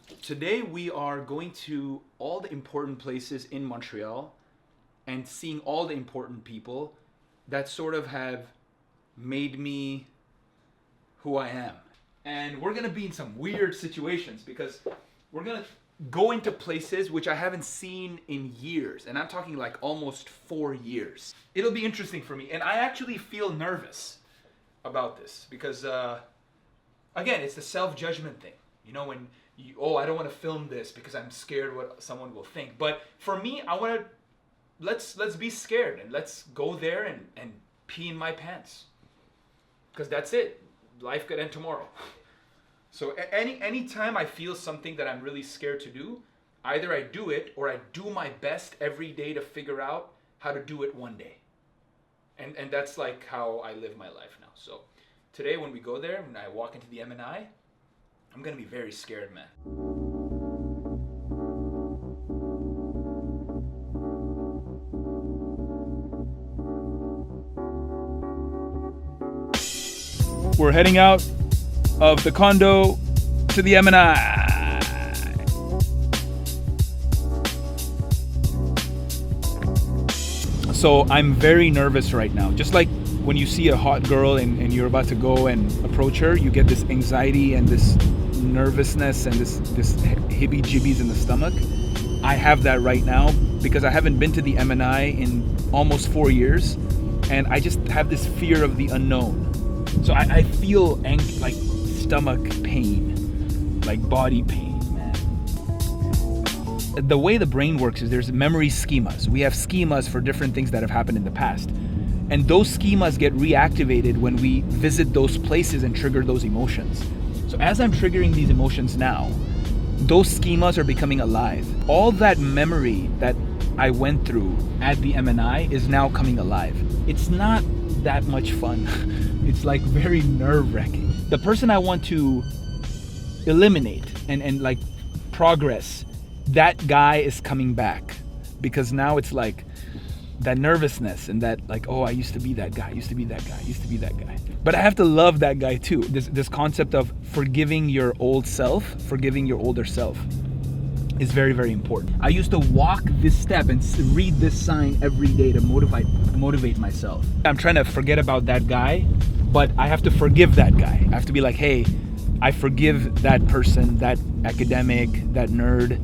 Today we are going to all the important places in Montreal and seeing all the important people that sort of have made me who I am. And we're gonna be in some weird situations because we're gonna go into places which I haven't seen in years. And I'm talking like almost 4 years. It'll be interesting for me. And I actually feel nervous about this because, again, it's the self-judgment thing. You know, when I don't want to film this because I'm scared what someone will think. But for me, I want to, let's be scared and let's go there and pee in my pants. Because that's it. Life could end tomorrow. So any time I feel something that I'm really scared to do, either I do it or I do my best every day to figure out how to do it one day. And that's like how I live my life now. So today when we go there, when I walk into the M&I, I'm gonna be very scared, man. We're heading out of the condo to the M&I. So I'm very nervous right now. Just like when you see a hot girl and you're about to go and approach her, you get this anxiety and this nervousness and this hibby-jibbies in the stomach. I have that right now because I haven't been to the M&I in almost 4 years, and I just have this fear of the unknown. So I feel like stomach pain, like body pain, man. The way the brain works is there's memory schemas. We have schemas for different things that have happened in the past. And those schemas get reactivated when we visit those places and trigger those emotions. So as I'm triggering these emotions now, those schemas are becoming alive. All that memory that I went through at the M&I is now coming alive. It's not that much fun. It's like very nerve-wracking. The person I want to eliminate and like progress, that guy is coming back. Because now it's like that nervousness and that like, oh, I used to be that guy, But I have to love that guy too. This concept of forgiving your old self, forgiving your older self is very, very important. I used to walk this step and read this sign every day to motivate myself. I'm trying to forget about that guy, but I have to forgive that guy. I have to be like, hey, I forgive that person, that academic, that nerd.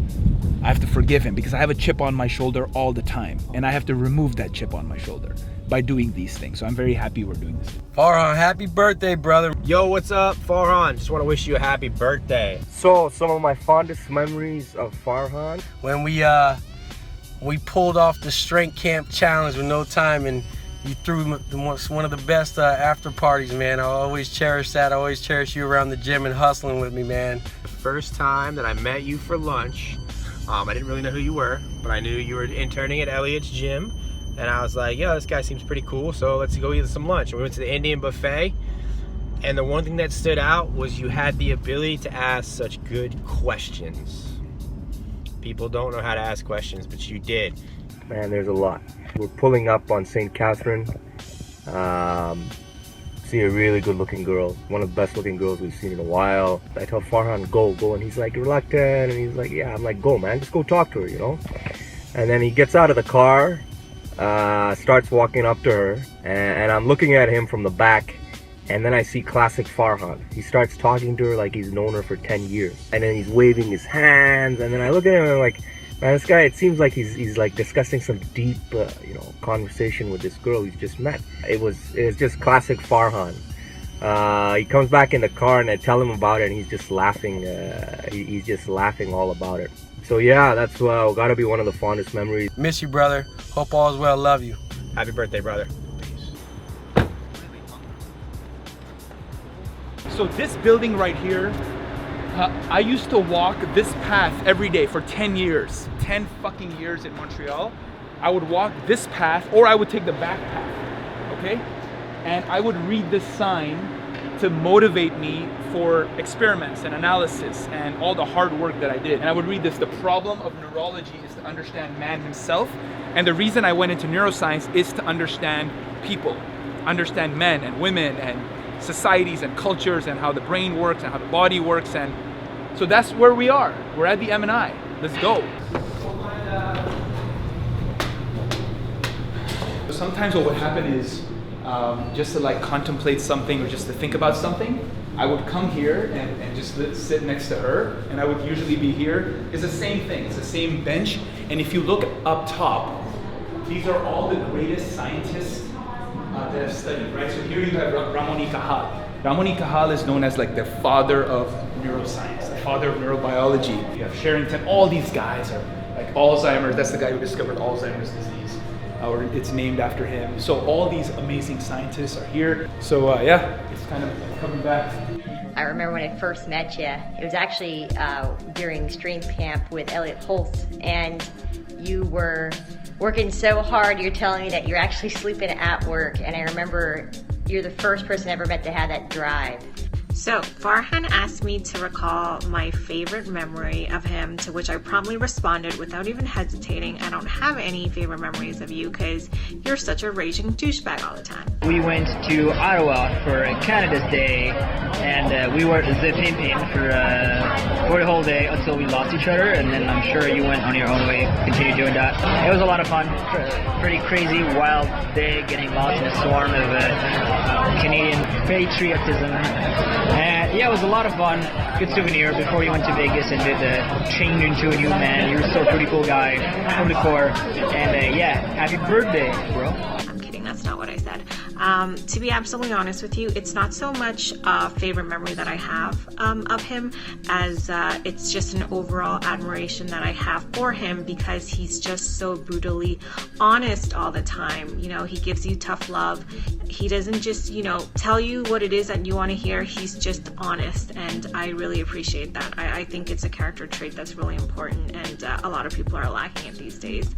I have to forgive him because I have a chip on my shoulder all the time. And I have to remove that chip on my shoulder by doing these things. So I'm very happy we're doing this. Farhan, happy birthday, brother. Yo, what's up, Farhan? Just want to wish you a happy birthday. So, some of my fondest memories of Farhan, when we pulled off the strength camp challenge with no time, and you threw one of the best after parties, man. I always cherish that. I always cherish you around the gym and hustling with me, man. The first time that I met you for lunch, I didn't really know who you were, but I knew you were interning at Elliot's gym. And I was like, yo, this guy seems pretty cool, so let's go eat some lunch. And we went to the Indian buffet, and the one thing that stood out was you had the ability to ask such good questions. People don't know how to ask questions, but you did. Man, there's a lot. We're pulling up on St. Catherine. See a really good looking girl. One of the best looking girls we've seen in a while. I tell Farhan, go. And he's like reluctant, and he's like, yeah. I'm like, go, man, just go talk to her, you know? And then he gets out of the car, starts walking up to her, and I'm looking at him from the back, and then I see classic Farhan. He starts talking to her like he's known her for 10 years, and then he's waving his hands, and then I look at him and I'm like, man, this guy, it seems like he's like discussing some deep conversation with this girl he's just met. It was just classic Farhan. He comes back in the car and I tell him about it, and he's just laughing. He's just laughing all about it. So yeah, that's gotta be one of the fondest memories. Miss you, brother. Hope all is well. Love you. Happy birthday, brother. Peace. So this building right here, I used to walk this path every day for 10 years. 10 fucking years in Montreal. I would walk this path, or I would take the back path, okay? And I would read this sign to motivate me for experiments and analysis and all the hard work that I did. And I would read this: the problem of neurology is to understand man himself. And the reason I went into neuroscience is to understand people, understand men and women and societies and cultures and how the brain works and how the body works. And So that's where we are. We're at the M&I. Let's go. Sometimes what would happen is just to like contemplate something or just to think about something, I would come here and just sit next to her, and I would usually be here. It's the same thing. It's the same bench. And if you look up top, these are all the greatest scientists that have studied, right? So here you have Ramon y Cajal. Ramon y Cajal is known as like the father of neuroscience, the father of neurobiology. You have Sherrington. All these guys are like Alzheimer's. That's the guy who discovered Alzheimer's disease, or it's named after him. So all these amazing scientists are here. So yeah, it's kind of coming back. I remember when I first met you, it was actually during strength camp with Elliot Holtz, and you were working so hard, you're telling me that you're actually sleeping at work, and I remember you're the first person I ever met to have that drive. So Farhan asked me to recall my favorite memory of him, to which I promptly responded without even hesitating. I don't have any favorite memories of you because you're such a raging douchebag all the time. We went to Ottawa for Canada's Day, and we were zipping for the whole day until we lost each other, and then I'm sure you went on your own way, continued doing that. It was a lot of fun, pretty crazy, wild day, getting lost in a swarm of Canadian patriotism. And yeah, it was a lot of fun. Good souvenir before you went to Vegas and did change into a new man. You're still a pretty cool guy from the core. And yeah, happy birthday, bro. I'm kidding, that's not what I said. To be absolutely honest with you, it's not so much a favorite memory that I have of him as it's just an overall admiration that I have for him, because he's just so brutally honest all the time. You know, he gives you tough love. He doesn't just, you know, tell you what it is that you want to hear. He's just honest, and I really appreciate that. I think it's a character trait that's really important, and a lot of people are lacking it these days.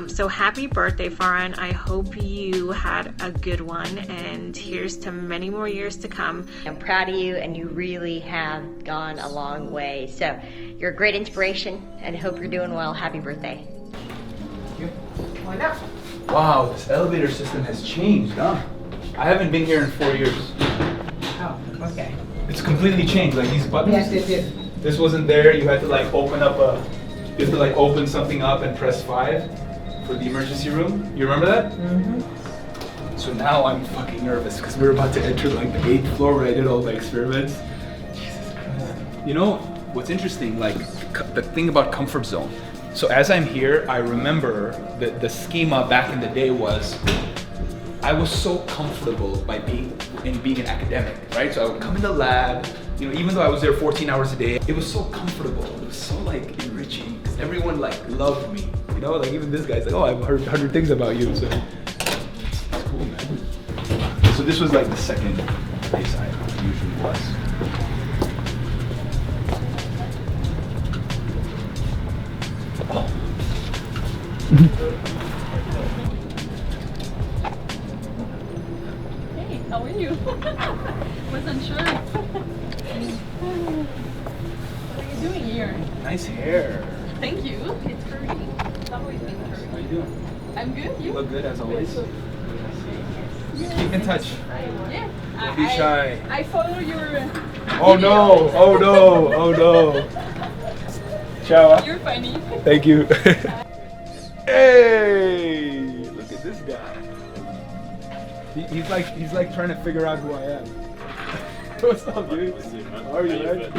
So happy birthday, Farhan. I hope you had a good one, and here's to many more years to come. I'm proud of you, and you really have gone a long way. So you're a great inspiration, and I hope you're doing well. Happy birthday. Thank you. Why not? Wow, this elevator system has changed, huh? I haven't been here in 4 years. Oh, okay. It's completely changed. Like these buttons. Yes. This wasn't there. You had to like open open something up and press 5 for the emergency room. You remember that? Mm-hmm. So now I'm fucking nervous because we're about to enter like the 8th floor where I did all the experiments. Jesus Christ. You know what's interesting? Like the thing about comfort zone. So as I'm here, I remember that the schema back in the day was I was so comfortable by being an academic, right? So I would come in the lab, you know, even though I was there 14 hours a day, it was so comfortable. It was so like enriching. Everyone like loved me, you know? Like even this guy's like, oh, I've heard 100 things about you. So it's cool, man. So this was like the second place I usually was. Hey, how are you? Wasn't sure. What are you doing here? Nice hair. Thank you. It's curly. It's always been curly. How you doing? I'm good. You You? look good as always. Yeah. Keep in touch. Yeah. Don't be shy. I follow your. Oh no! Oh no! Oh no! Ciao. You're funny. Thank you. Hey! Look at this guy. He's like trying to figure out who I am. What's up, dude? How are you, man?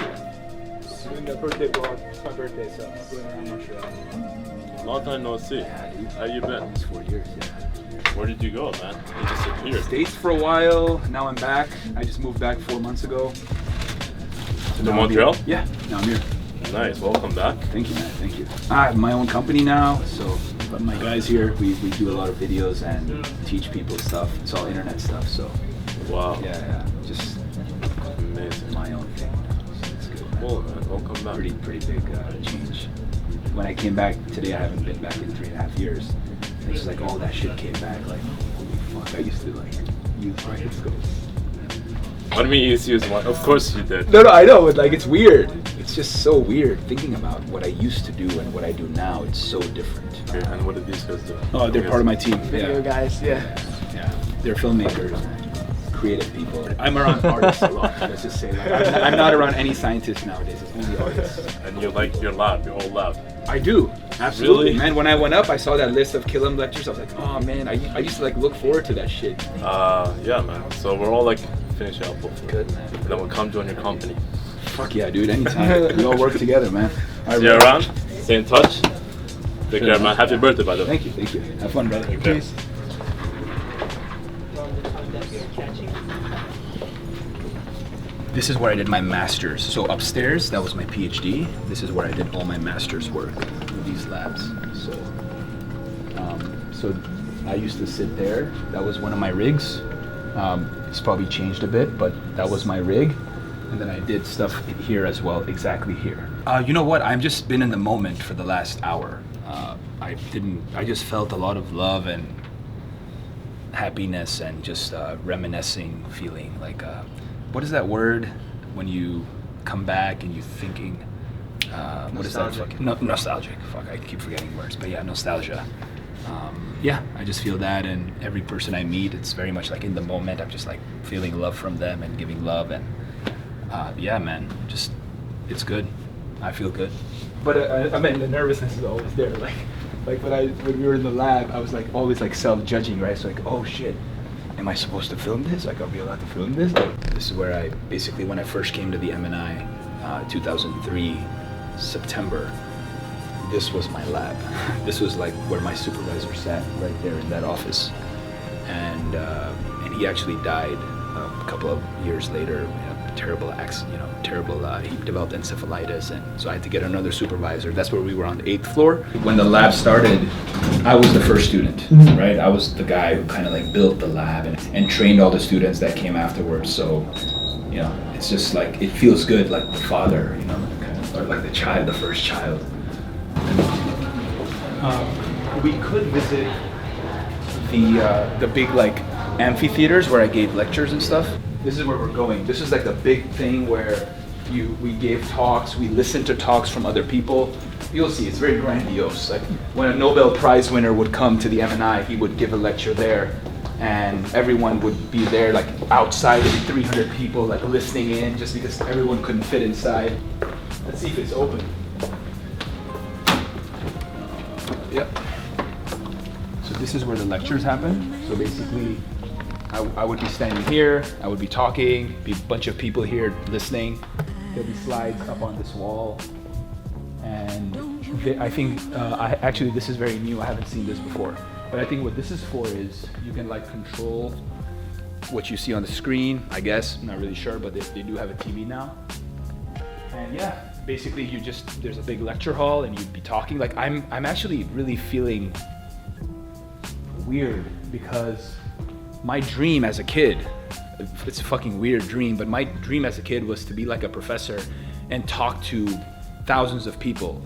Doing the birthday vlog. It's my birthday, so I'm going around Montreal. Long time no see. Yeah, dude. How you been? It's 4 years, yeah. Where did you go, man? You disappeared. States for a while. Now I'm back. I just moved back 4 months ago. So To now I'm Montreal? here. Yeah, now I'm here. Nice. Welcome back. Thank you, man. Thank you. I have my own company now, so but my guys here, we do a lot of videos and teach people stuff. It's all internet stuff, so Wow. yeah, just Amazing. my own thing. So it's good, man. Cool, man. Welcome back. Pretty big change. When I came back today, I haven't been back in 3.5 years. It's just like all that shit came back. Like, holy fuck! I used to like use microscopes. What do you mean you used to use one? Of course you did. No, I know, but like it's weird. It's just so weird thinking about what I used to do and what I do now. It's so different. Okay, and what did these guys do? Oh, they're part of my team. Video guys, yeah. Yeah, they're filmmakers and creative people. I'm around artists a lot. Let's just say, like, I'm not around any scientists nowadays. It's only artists. And you like your lab, your old lab. I do, absolutely, Really? man. When I went up, I saw that list of Killam lectures. I was like, oh man, I used to like look forward to that shit. Yeah, man. So we're all like finishing up hopefully. Good, man. And then we'll come join your company. Fuck yeah, dude. Anytime. We all work together, man. See you around. Stay in touch. Take care, man. Happy birthday, by the way. Thank you, thank you. Have fun, brother. Take care. This is where I did my master's. So upstairs, that was my PhD. This is where I did all my master's work with these labs. So I used to sit there. That was one of my rigs. It's probably changed a bit, but that was my rig. And then I did stuff here as well, exactly here. You know what? I've just been in the moment for the last hour. I just felt a lot of love and happiness and just reminiscing feeling. Like, what is that word when you come back and you're thinking? What is that? Nostalgic. Fuck, I keep forgetting words. But yeah, nostalgia. Yeah, I just feel that, and every person I meet, it's very much like in the moment. I'm just like feeling love from them and giving love, and yeah, man, just it's good. I feel good. But I mean, the nervousness is always there. Like when we were in the lab, I was like always like self-judging, right? So like, oh shit, am I supposed to film this? Like, I'll be allowed to film this? Like, this is where I basically, when I first came to the M&I, 2003 September. This was my lab. This was like where my supervisor sat, right there in that office, and he actually died a couple of years later. Terrible accident, he developed encephalitis, and so I had to get another supervisor. That's where we were on the 8th floor. When the lab started, I was the first student, right? I was the guy who kind of like built the lab and trained all the students that came afterwards. So, it's just like, it feels good, like the father, kind of, or like the child, the first child. We could visit the big like amphitheaters where I gave lectures and stuff. This is where we're going. This is like the big thing where we gave talks, we listened to talks from other people. You'll see, it's very grandiose. Like when a Nobel Prize winner would come to the M&I, he would give a lecture there, and everyone would be there, like outside, 300 people like listening in, just because everyone couldn't fit inside. Let's see if it's open. Yep. So this is where the lectures happen. So basically, I would be standing here, I would be talking, be a bunch of people here listening. There'll be slides up on this wall. And I think, actually this is very new, I haven't seen this before. But I think what this is for is you can like control what you see on the screen, I guess. I'm not really sure, but they do have a TV now. And yeah, basically there's a big lecture hall and you'd be talking. Like I'm actually really feeling weird because my dream as a kid, it's a fucking weird dream, but my dream as a kid was to be like a professor and talk to thousands of people,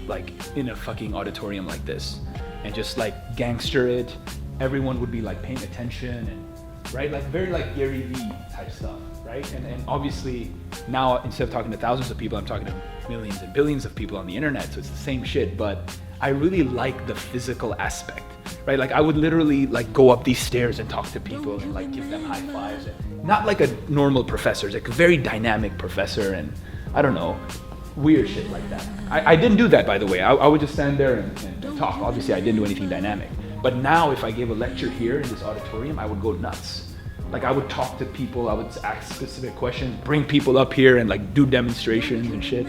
like in a fucking auditorium like this, and just like gangster it. Everyone would be like paying attention, and right, like very like Gary Vee type stuff, right? And obviously now instead of talking to thousands of people, I'm talking to millions and billions of people on the internet, so it's the same shit, but I really like the physical aspect, right? Like I would literally like go up these stairs and talk to people and like give them high fives. And not like a normal professor, it's like a very dynamic professor, and I don't know, weird shit like that. I didn't do that, by the way. I would just stand there and talk. Obviously I didn't do anything dynamic. But now if I gave a lecture here in this auditorium, I would go nuts. Like I would talk to people, I would ask specific questions, bring people up here and like do demonstrations and shit.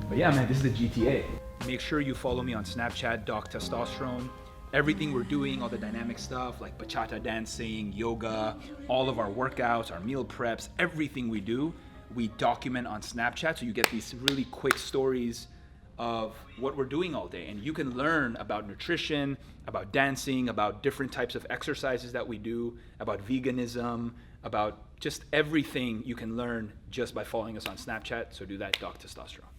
But yeah, man, this is the GTA. Make sure you follow me on Snapchat, Doc Testosterone. Everything we're doing, all the dynamic stuff like bachata dancing, yoga, all of our workouts, our meal preps, everything we do, we document on Snapchat, so you get these really quick stories of what we're doing all day. And you can learn about nutrition, about dancing, about different types of exercises that we do, about veganism, about just everything you can learn just by following us on Snapchat. So do that, Doc Testosterone.